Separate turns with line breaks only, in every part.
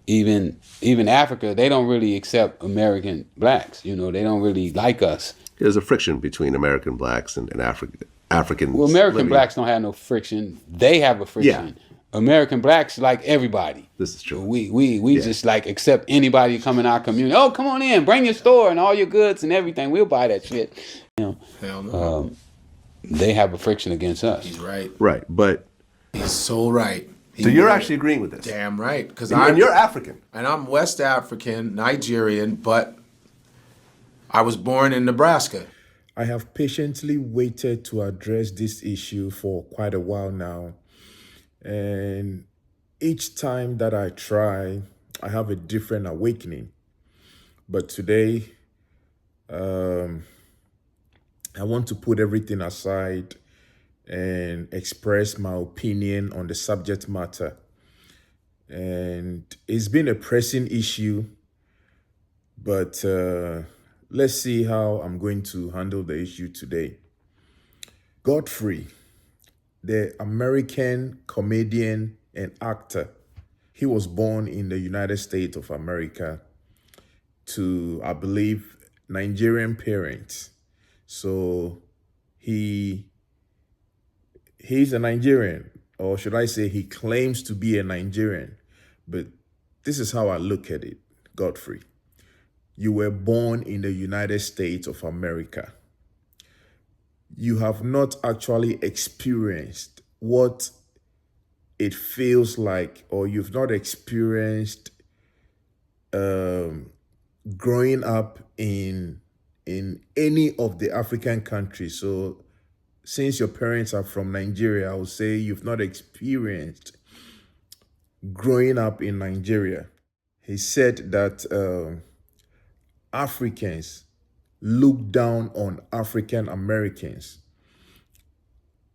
even Africa, they don't really accept American blacks. You know, they don't really like us.
There's a friction between American blacks and
Well,
Africans
American
living.
blacks don't have no friction. They have a
Yeah,
friction. American blacks like everybody.
this is true.
We
Yeah.
just like accept anybody come in our community. Oh, come on in, bring your store and all your goods and everything. We'll buy that shit. You know,
Hell no.
they have a friction against us.
He's right.
Right, but
He's so right.
so you're actually agreeing with this.
Damn right. Because
And you're African.
And I'm West African, Nigerian, but I was born in Nebraska.
I have patiently waited to address this issue for quite a while now. And each time that I try, I have a different awakening. But today, I want to put everything aside and express my opinion on the subject matter. And it's been a pressing issue, but let's see how I'm going to handle the issue today. Godfrey, the American comedian and actor, he was born in the United States of America to, I believe, Nigerian parents. So he's a Nigerian, or should I say he claims to be a Nigerian. But this is how I look at it, Godfrey. You were born in the United States of America. You have not actually experienced what it feels like, or you've not experienced growing up in any of the African countries. So since your parents are from Nigeria, I would say you've not experienced growing up in Nigeria. He said that Africans look down on African Americans.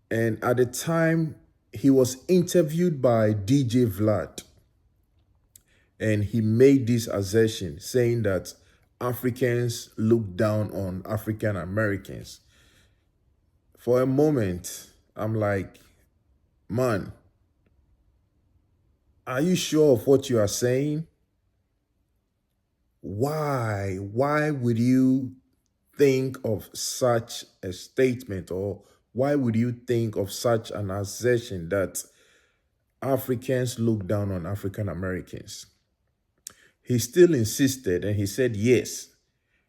And at the time, he was interviewed by DJ Vlad, and he made this assertion saying that Africans look down on African Americans. For a moment, I'm like, man, are you sure of what you are saying? Why would you think of such a statement, or why would you think of such an assertion that Africans look down on African Americans? He still insisted, and he said, yes,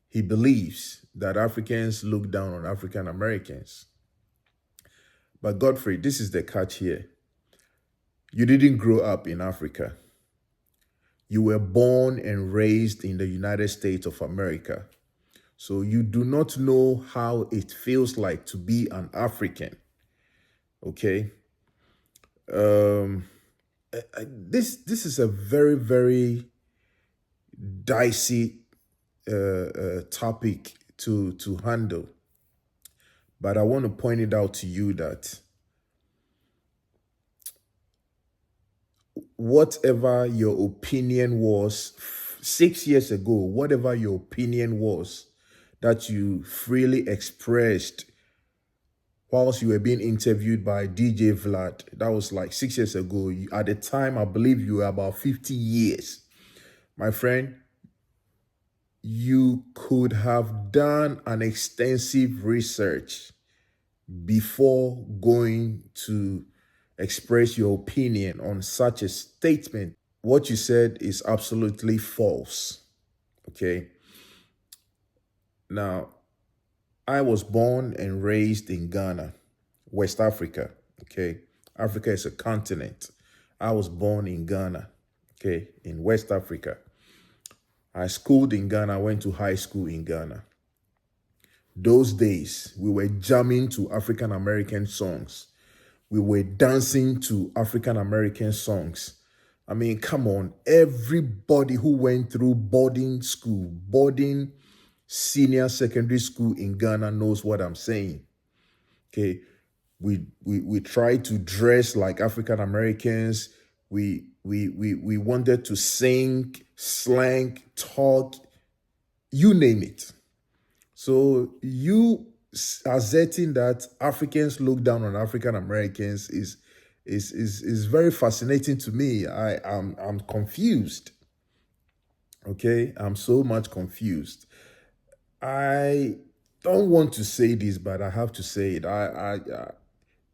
he believes that Africans look down on African Americans. But Godfrey, this is the catch here. You didn't grow up in Africa. You were born and raised in the United States of America. So you do not know how it feels like to be an African. Okay? This is a very, very dicey topic to handle. But I want to point it out to you that whatever your opinion was 6 years ago, whatever your opinion was that you freely expressed whilst you were being interviewed by DJ Vlad, that was like 6 years ago. At the time, I believe you were about 50 years. My friend, you could have done an extensive research before going to express your opinion on such a statement. What you said is absolutely false. Okay? Now, I was born and raised in Ghana, West Africa. Okay? Africa is a continent. I was born in Ghana, okay, in West Africa. I schooled in Ghana, went to high school in Ghana. Those days, we were jamming to African American songs. We were dancing to African American songs. I mean, come on. Everybody who went through boarding school, boarding senior secondary school in Ghana knows what I'm saying. Okay, we tried to dress like African Americans. We wanted to sing, slang, talk, you name it. So you asserting that Africans look down on African Americans is very fascinating to me. I'm confused. Okay, I'm so much confused. I don't want to say this, but I have to say it.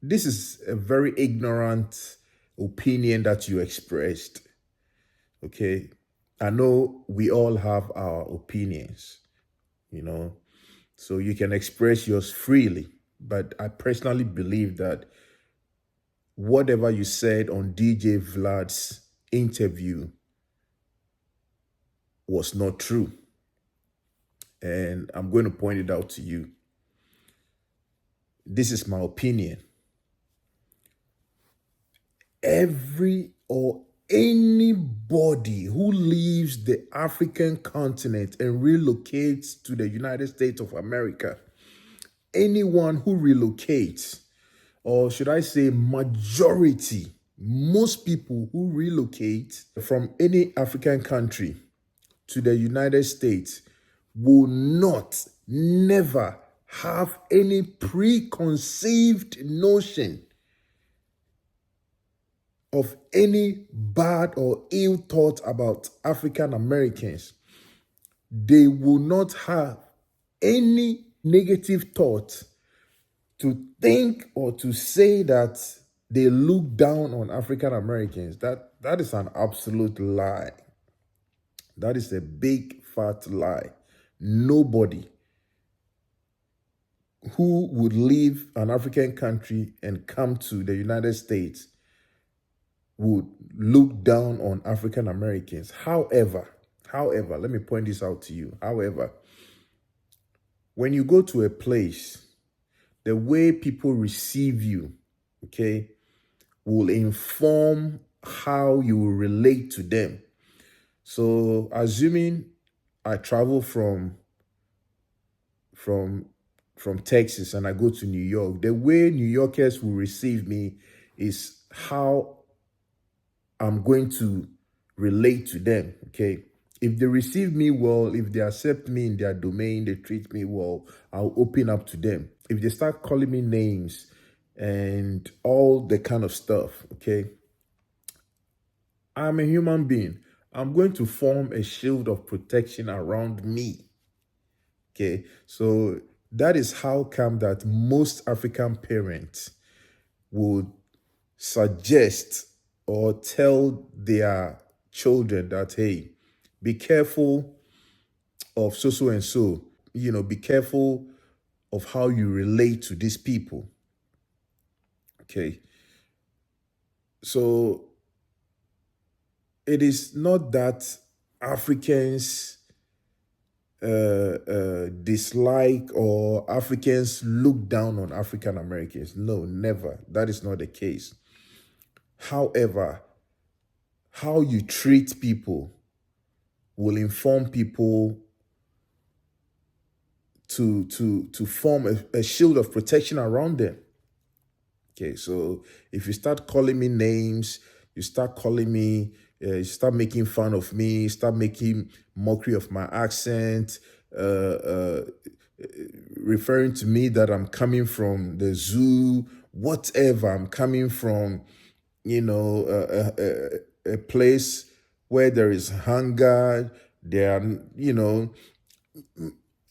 This is a very ignorant opinion that you expressed. Okay, I know we all have our opinions, you know, so you can express yours freely. But I personally believe that whatever you said on DJ Vlad's interview was not true. And I'm going to point it out to you. This is my opinion. Every or anybody who leaves the African continent and relocates to the United States of America, anyone who relocates, or should I say majority, most people who relocate from any African country to the United States will not, never have any preconceived notion of any bad or ill thought about African Americans. They will not have any negative thought to think or to say that they look down on African Americans. That is an absolute lie. That is a big fat lie. Nobody who would leave an African country and come to the United States would look down on African Americans. However, let me point this out to you. However, when you go to a place, the way people receive you, okay, will inform how you will relate to them. So, assuming I travel from Texas and I go to New York, the way New Yorkers will receive me is how I'm going to relate to them, okay? If they receive me well, if they accept me in their domain, they treat me well, I'll open up to them. If they start calling me names and all the kind of stuff, okay? I'm a human being. I'm going to form a shield of protection around me, okay? So that is how come that most African parents would suggest or tell their children that, hey, be careful of so and so, be careful of how you relate to these people. Okay. So it is not that Africans dislike or Africans look down on African Americans. No, never. That is not the case. However, how you treat people will inform people to form a shield of protection around them. Okay, so if you start calling me names, you start calling me, you start making fun of me, start making mockery of my accent, referring to me that I'm coming from the zoo, whatever, I'm coming from, a place where there is hunger, there are,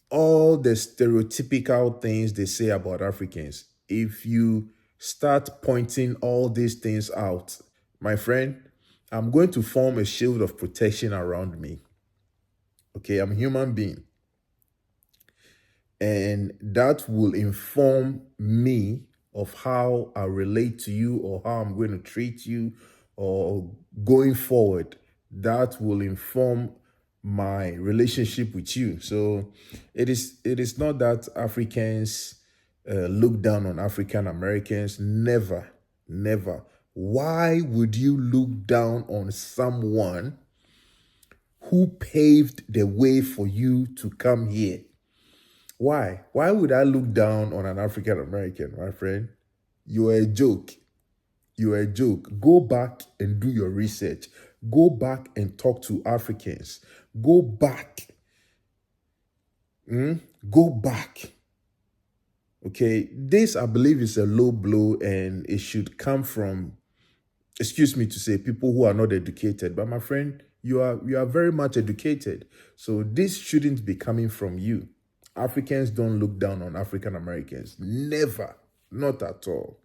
all the stereotypical things they say about Africans. If you start pointing all these things out, my friend, I'm going to form a shield of protection around me. Okay, I'm a human being. And that will inform me of how I relate to you or how I'm going to treat you or going forward. That will inform my relationship with you. So it is not that Africans look down on African Americans. Never, never. Why would you look down on someone who paved the way for you to come here? Why? Why would I look down on an African American, my friend? You are a joke. You are a joke. Go back and do your research. Go back and talk to Africans. Go back. Go back. Okay, this I believe is a low blow and it should come from, excuse me to say, people who are not educated. But my friend, you are very much educated. So this shouldn't be coming from you. Africans don't look down on African Americans. Never. Not at all.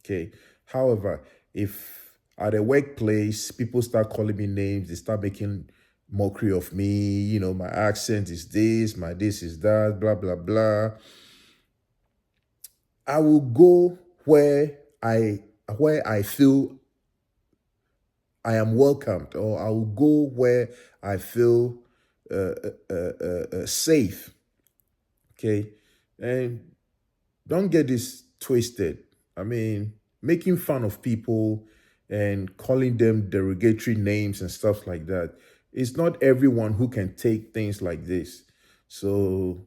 Okay. However, if at a workplace people start calling me names, they start making mockery of me, my accent is this, my this is that, blah, blah, blah. I will go where I feel I am welcomed, or I will go where I feel safe. Okay, and don't get this twisted. I mean, making fun of people and calling them derogatory names and stuff like that. It's not everyone who can take things like this. So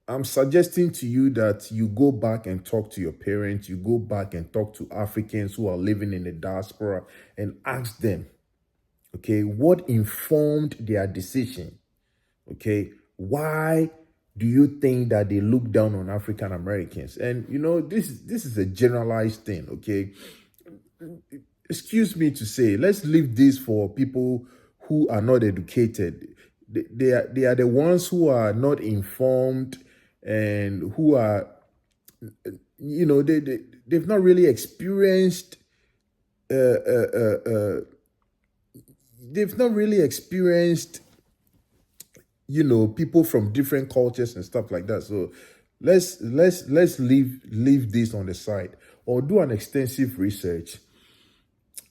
I'm suggesting to you that you go back and talk to your parents, you go back and talk to Africans who are living in the diaspora and ask them, okay, what informed their decision? Okay, why do you think that they look down on African Americans? And this is a generalized thing, okay? Excuse me to say, let's leave this for people who are not educated. They are the ones who are not informed and who are, they've not really experienced, they've not really experienced, people from different cultures and stuff like that. So let's leave this on the side, or do an extensive research.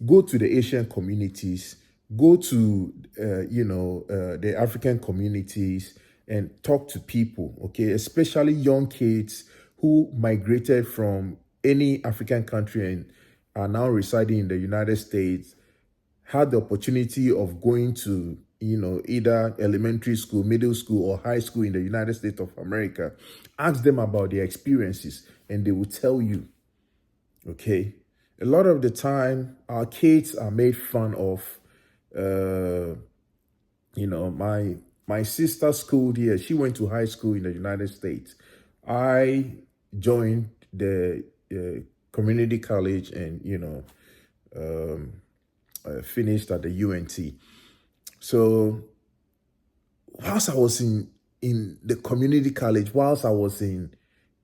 Go to the Asian communities, go to the African communities and talk to people, okay, especially young kids who migrated from any African country and are now residing in the United States, had the opportunity of going to either elementary school, middle school, or high school in the United States of America. Ask them about their experiences and they will tell you. Okay, a lot of the time our kids are made fun of. My sister schooled here. She went to high school in the United States. I joined the community college and finished at the UNT. So whilst I was in the community college, whilst I was in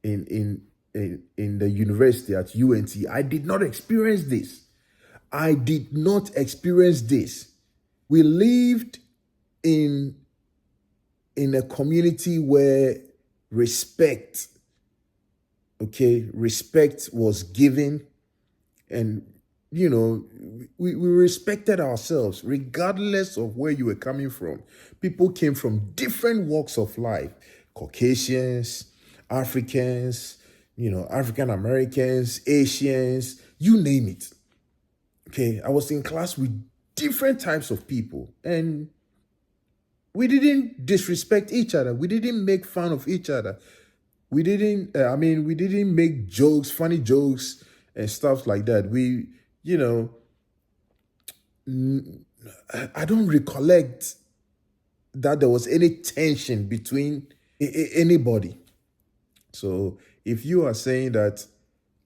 the university at UNT, I did not experience this. I did not experience this. We lived in a community where respect was given, and we respected ourselves regardless of where you were coming from. People came from different walks of life: Caucasians, Africans, African Americans, Asians, you name it. Okay, I was in class with different types of people, and we didn't disrespect each other. We didn't make fun of each other. We didn't make jokes, funny jokes and stuff like that. I don't recollect that there was any tension between anybody. So if you are saying that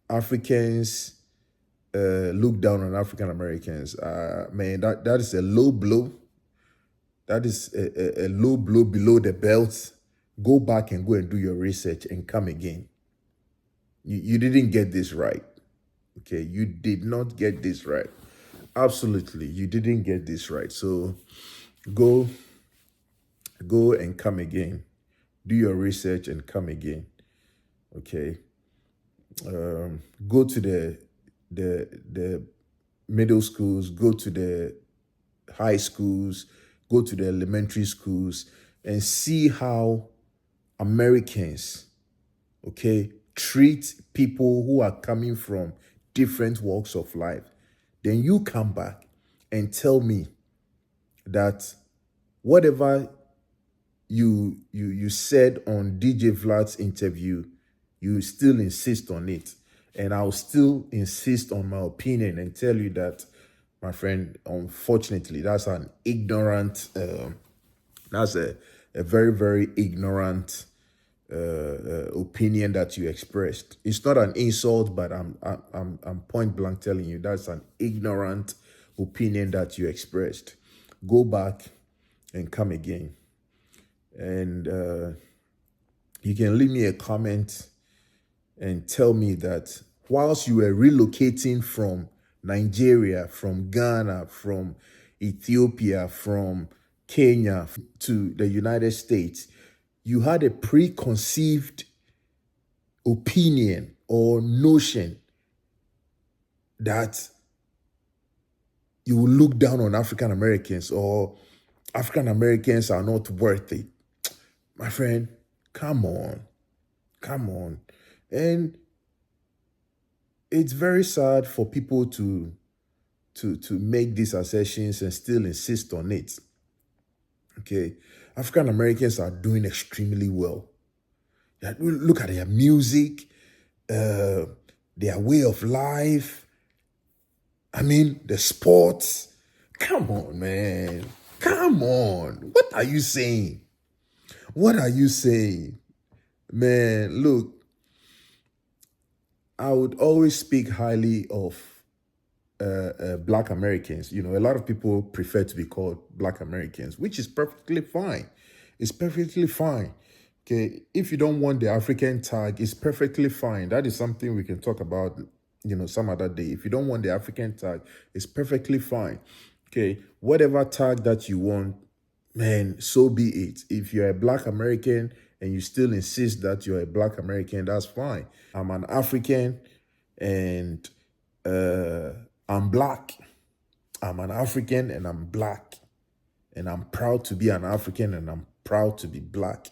Africans look down on African Americans, man, that is a low blow. That is a low blow below the belt. Go back and do your research and come again. You didn't get this right. Okay, you did not get this right. Absolutely, you didn't get this right. So go and come again. Do your research and come again. Okay. Go to the middle schools, go to the high schools, go to the elementary schools, and see how Americans, okay, treat people who are coming from different walks of life. Then you come back and tell me that whatever you said on DJ Vlad's interview, you still insist on it. And I'll still insist on my opinion and tell you that, my friend, unfortunately, that's an ignorant, that's a very, very ignorant opinion that you expressed. It's not an insult, but I'm point blank telling you that's an ignorant opinion that you expressed. Go back and come again. And you can leave me a comment and tell me that whilst you were relocating from Nigeria, from Ghana, from Ethiopia, from Kenya to the United States, you had a preconceived opinion or notion that you will look down on African Americans, or African Americans are not worth it. My friend, come on. And it's very sad for people to make these assertions and still insist on it. Okay, African Americans are doing extremely well. Look at their music, their way of life. I mean, the sports. Come on, man. Come on. What are you saying? Man, look, I would always speak highly of Black Americans. You know, a lot of people prefer to be called Black Americans, which is perfectly fine. It's perfectly fine. Okay, if you don't want the African tag, it's perfectly fine. That is something we can talk about, some other day. If you don't want the African tag, it's perfectly fine. Okay, whatever tag that you want, man, so be it. If you're a Black American and you still insist that you're a Black American, that's fine. I'm an African and I'm Black. I'm an African and I'm Black. And I'm proud to be an African and I'm proud to be Black.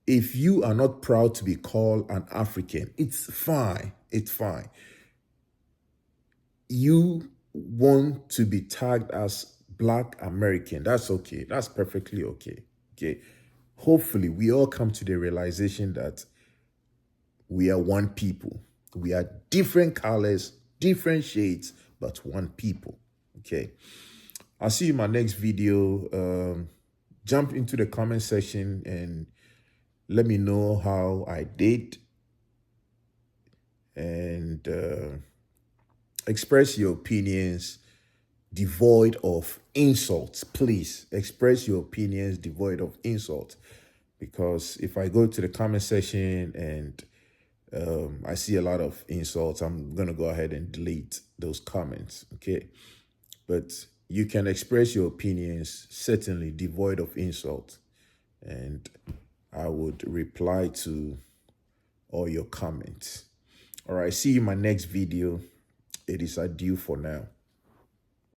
If you are not proud to be called an African, it's fine. It's fine. You want to be tagged as Black American. That's okay. That's perfectly okay. Okay. Hopefully, we all come to the realization that we are one people. We are different colors, different shades, but one people. Okay. I'll see you in my next video. Jump into the comment section and let me know how I did. And express your opinions devoid of insults. Please express your opinions devoid of insults. Because if I go to the comment section and I see a lot of insults, I'm going to go ahead and delete those comments. Okay. But you can express your opinions certainly devoid of insults. And I would reply to all your comments. All right. See you in my next video. It is adieu for now.